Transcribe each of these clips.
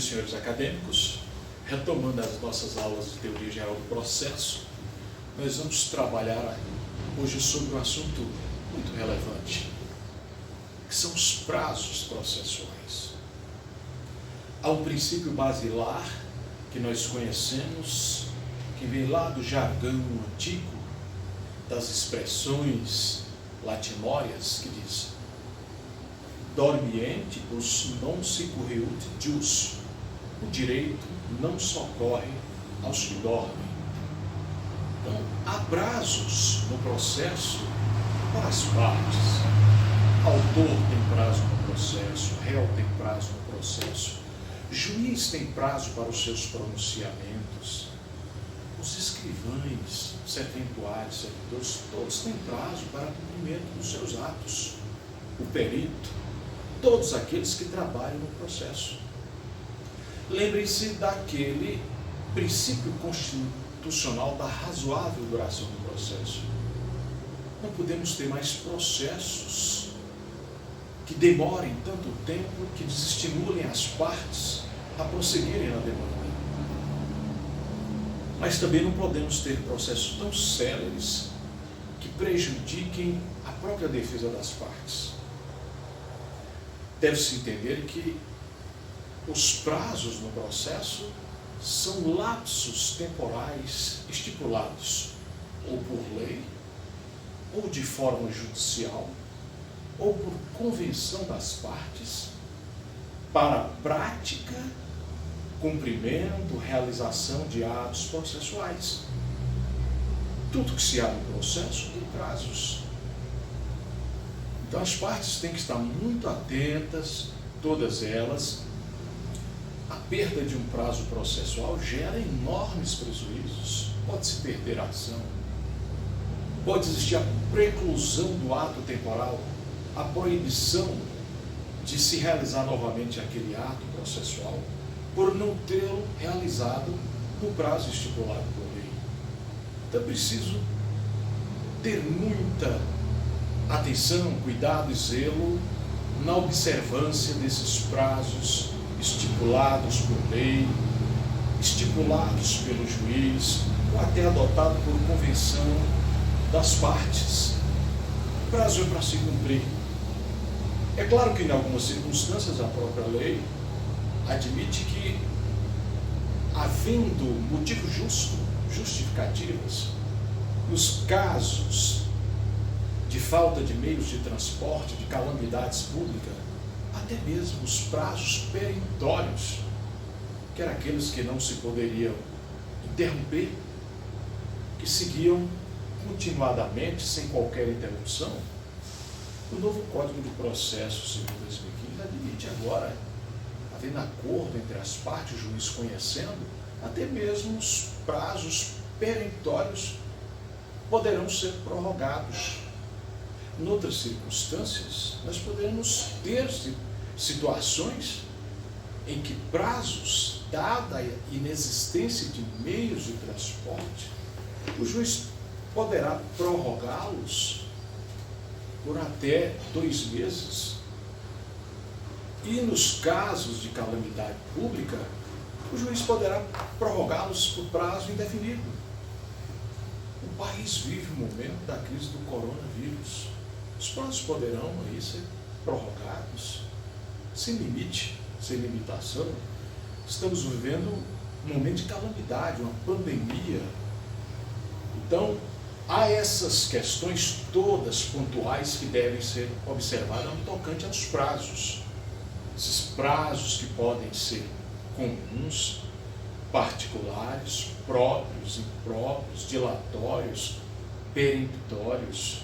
Senhores acadêmicos, retomando as nossas aulas de teoria geral do processo, nós vamos trabalhar hoje sobre um assunto muito relevante, que são os prazos processuais. Há um princípio basilar que nós conhecemos, que vem lá do jargão antigo, das expressões latinórias, que diz: dormientibus non sicuerunt jus. O direito não socorre aos que dormem. Então, há prazos no processo para as partes. Autor tem prazo no processo, réu tem prazo no processo, juiz tem prazo para os seus pronunciamentos, os escrivães, serventuários, servidores, todos têm prazo para cumprimento dos seus atos. O perito, todos aqueles que trabalham no processo. Lembrem-se daquele princípio constitucional da razoável duração do processo. Não podemos ter mais processos que demorem tanto tempo, que desestimulem as partes a prosseguirem na demanda. Mas também não podemos ter processos tão céleres que prejudiquem a própria defesa das partes. Deve-se entender que os prazos no processo são lapsos temporais estipulados ou por lei, ou de forma judicial, ou por convenção das partes, para prática, cumprimento, realização de atos processuais. Tudo que se abre no processo tem prazos. Então as partes têm que estar muito atentas, todas elas. A perda de um prazo processual gera enormes prejuízos. Pode-se perder a ação, pode existir a preclusão do ato temporal, a proibição de se realizar novamente aquele ato processual por não tê-lo realizado no prazo estipulado por lei. Então é preciso ter muita atenção, cuidado e zelo na observância desses prazos estipulados por lei, estipulados pelo juiz, ou até adotado por convenção das partes. O prazo é para se cumprir. É claro que em algumas circunstâncias a própria lei admite que, havendo motivo justo, justificativas, nos casos de falta de meios de transporte, de calamidades públicas, até mesmo os prazos perentórios, que eram aqueles que não se poderiam interromper, que seguiam continuadamente, sem qualquer interrupção. O novo Código de Processo Civil 2015 admite agora, havendo acordo entre as partes, o juiz conhecendo, até mesmo os prazos perentórios poderão ser prorrogados. Em outras circunstâncias, nós poderemos ter situações em que prazos, dada a inexistência de meios de transporte, o juiz poderá prorrogá-los por até 2 meses. E nos casos de calamidade pública, o juiz poderá prorrogá-los por prazo indefinido. O país vive o momento da crise do coronavírus. Os prazos poderão aí ser prorrogados, sem limite, sem limitação. Estamos vivendo um momento de calamidade, uma pandemia. Então, há essas questões todas pontuais que devem ser observadas no tocante aos prazos. Esses prazos que podem ser comuns, particulares, próprios, impróprios, dilatórios, peremptórios.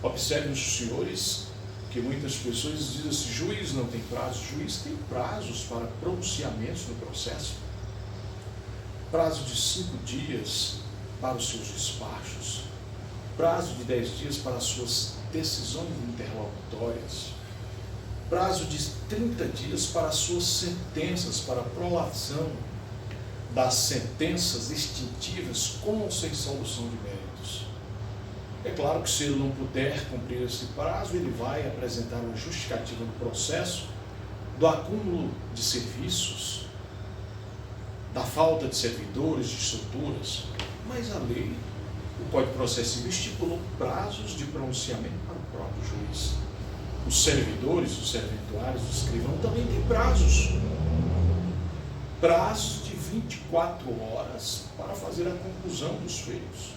Observem os senhores que muitas pessoas dizem assim: juiz não tem prazo. Juiz tem prazos para pronunciamentos no processo. Prazo de 5 dias para os seus despachos. Prazo de 10 dias para as suas decisões interlocutórias. Prazo de 30 dias para as suas sentenças, para a prolação das sentenças extintivas com ou sem solução de méritos. É claro que se ele não puder cumprir esse prazo, ele vai apresentar uma justificativa do processo do acúmulo de serviços, da falta de servidores, de estruturas, mas a lei, o Código de Processo Civil, estipulou prazos de pronunciamento para o próprio juiz. Os servidores, os serventuários, o escrivão também têm prazos. Prazos de 24 horas para fazer a conclusão dos feitos.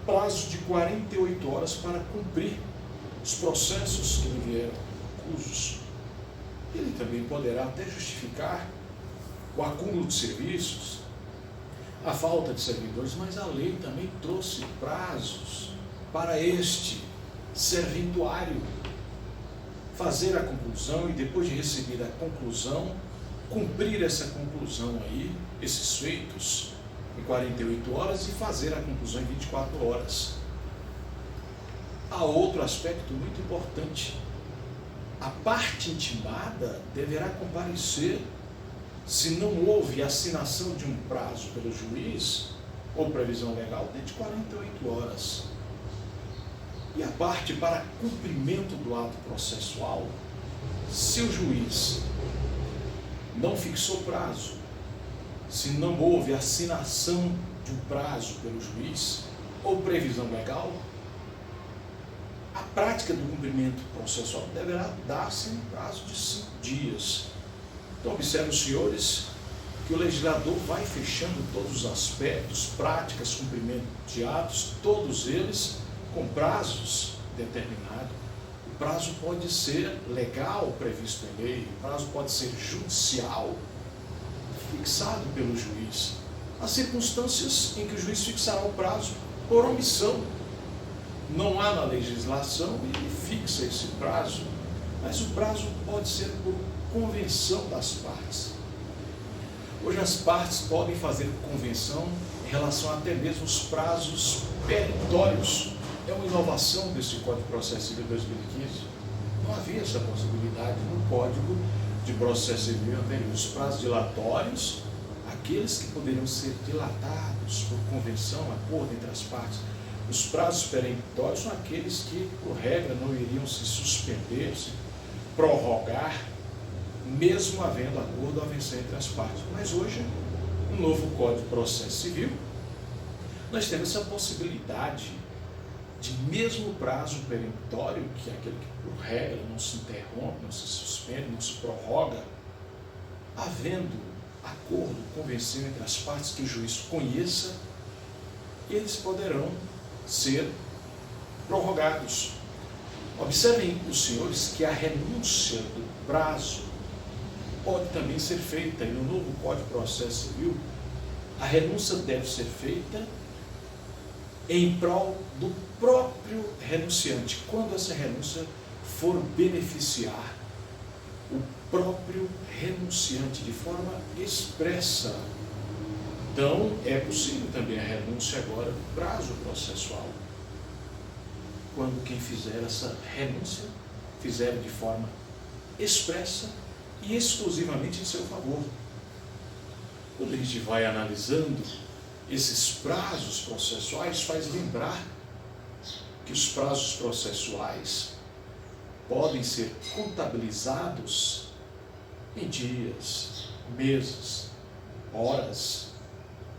Prazos de 48 horas para cumprir os processos que lhe vieram conclusos. Ele também poderá até justificar o acúmulo de serviços, a falta de servidores, mas a lei também trouxe prazos para este serventuário fazer a conclusão e, depois de receber a conclusão, cumprir essa conclusão aí, esses feitos, em 48 horas e fazer a conclusão em 24 horas. Há outro aspecto muito importante. A parte intimada deverá comparecer se não houve assinação de um prazo pelo juiz ou previsão legal dentro de 48 horas. E a parte para cumprimento do ato processual, se o juiz não fixou prazo, se não houve assinação de um prazo pelo juiz ou previsão legal, a prática do cumprimento processual deverá dar-se em prazo de 5 dias. Então, observem os senhores que o legislador vai fechando todos os aspectos, práticas, cumprimento de atos, todos eles com prazos determinados. O prazo pode ser legal, previsto em lei, o prazo pode ser judicial, fixado pelo juiz. Há circunstâncias em que o juiz fixará o prazo por omissão. Não há na legislação e ele fixa esse prazo, mas o prazo pode ser por convenção das partes. Hoje as partes podem fazer convenção em relação até mesmo aos prazos peritórios. É uma inovação desse Código de Processo Civil 2015. Não havia essa possibilidade no Código de Processo Civil anterior. Os prazos dilatórios, aqueles que poderiam ser dilatados por convenção, acordo entre as partes. Os prazos peremptórios são aqueles que, por regra, não iriam se suspender, se prorrogar, mesmo havendo acordo a vencer entre as partes. Mas hoje, no novo Código de Processo Civil, nós temos essa possibilidade de mesmo prazo peremptório, que é aquele que, por regra, não se interrompe, não se suspende, não se prorroga, havendo acordo, convenção entre as partes que o juiz conheça, eles poderão ser prorrogados. Observem os senhores que a renúncia do prazo pode também ser feita, e no novo Código de Processo Civil, a renúncia deve ser feita em prol do próprio renunciante, quando essa renúncia for beneficiar o próprio renunciante de forma expressa. Então, é possível também a renúncia agora do prazo processual, quando quem fizer essa renúncia, fizer de forma expressa e exclusivamente em seu favor. Quando a gente vai analisando esses prazos processuais, faz lembrar que os prazos processuais podem ser contabilizados em dias, meses, horas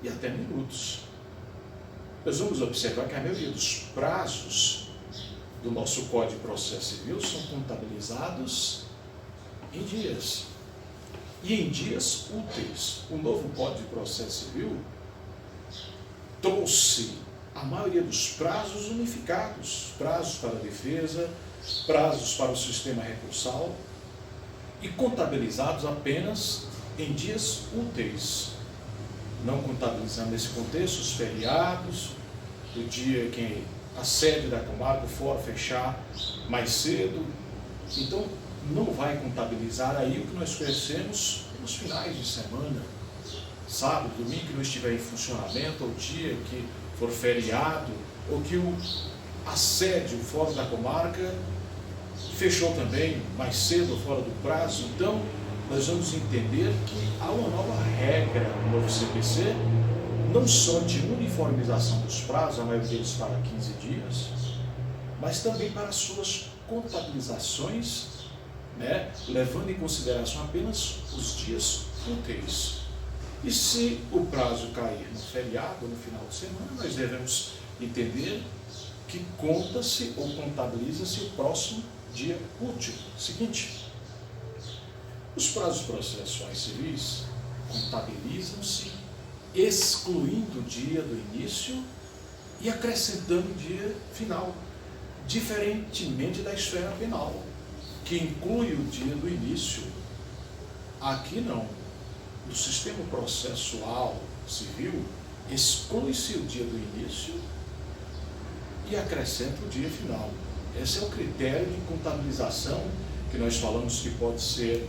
e até minutos. Nós vamos observar que a maioria dos prazos do nosso Código de Processo Civil são contabilizados em dias. E em dias úteis. O novo Código de Processo Civil trouxe a maioria dos prazos unificados, prazos para a defesa, prazos para o sistema recursal, e contabilizados apenas em dias úteis, não contabilizando nesse contexto os feriados, o dia que a sede da comarca for fechar mais cedo. Então, não vai contabilizar aí o que nós conhecemos nos finais de semana, sábado, domingo, que não estiver em funcionamento, ou dia que for feriado, ou que o assédio fora da comarca fechou também mais cedo ou fora do prazo. Então, nós vamos entender que há uma nova regra no novo CPC, não só de uniformização dos prazos, a maioria deles para 15 dias, mas também para suas contabilizações né, levando em consideração apenas os dias úteis. E se o prazo cair no feriado, no final de semana, nós devemos entender que conta-se ou contabiliza-se o próximo dia útil seguinte. Os prazos processuais civis contabilizam-se excluindo o dia do início e acrescentando o dia final, diferentemente da esfera penal, que inclui o dia do início. Aqui não. No sistema processual civil, exclui-se o dia do início e acrescenta o dia final. Esse é o critério de contabilização que nós falamos que pode ser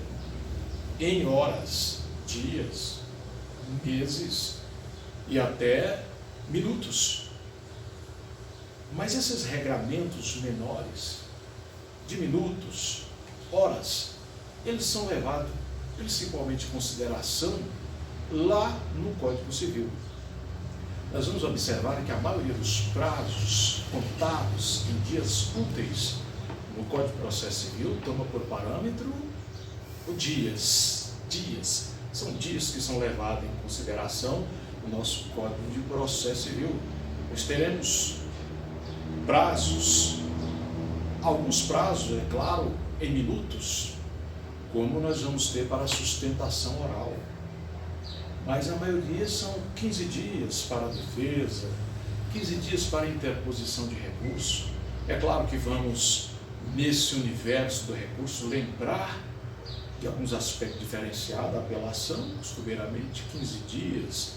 em horas, dias, meses e até minutos. Mas esses regramentos menores, de minutos, horas, eles são levados principalmente em consideração lá no Código Civil. Nós vamos observar que a maioria dos prazos contados em dias úteis no Código de Processo Civil toma por parâmetro o dias. São dias que são levados em consideração no nosso Código de Processo Civil. Nós teremos prazos, alguns prazos, é claro, em minutos, como nós vamos ter para a sustentação oral. Mas a maioria são 15 dias para a defesa, 15 dias para a interposição de recurso. É claro que vamos, nesse universo do recurso, lembrar de alguns aspectos diferenciados, a apelação, costumeiramente 15 dias,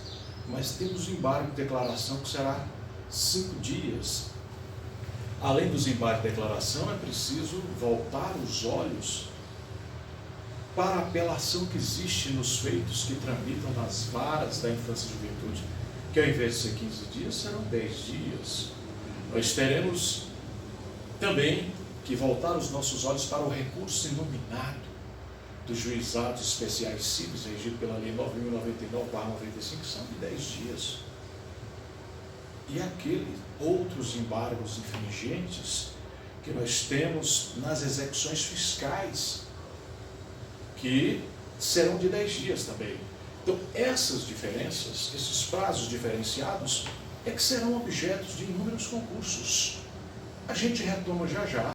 mas temos o embargo de declaração que será 5 dias. Além dos embargos de declaração, é preciso voltar os olhos para a apelação que existe nos feitos que tramitam nas varas da infância e juventude, que ao invés de ser 15 dias, serão 10 dias. Nós teremos também que voltar os nossos olhos para o recurso inominado dos juizados especiais cíveis, regido pela Lei 9.099/95, que são de 10 dias. E aqueles outros embargos infringentes que nós temos nas execuções fiscais, que serão de 10 dias também. Então, essas diferenças, esses prazos diferenciados, é que serão objetos de inúmeros concursos. A gente retoma já já.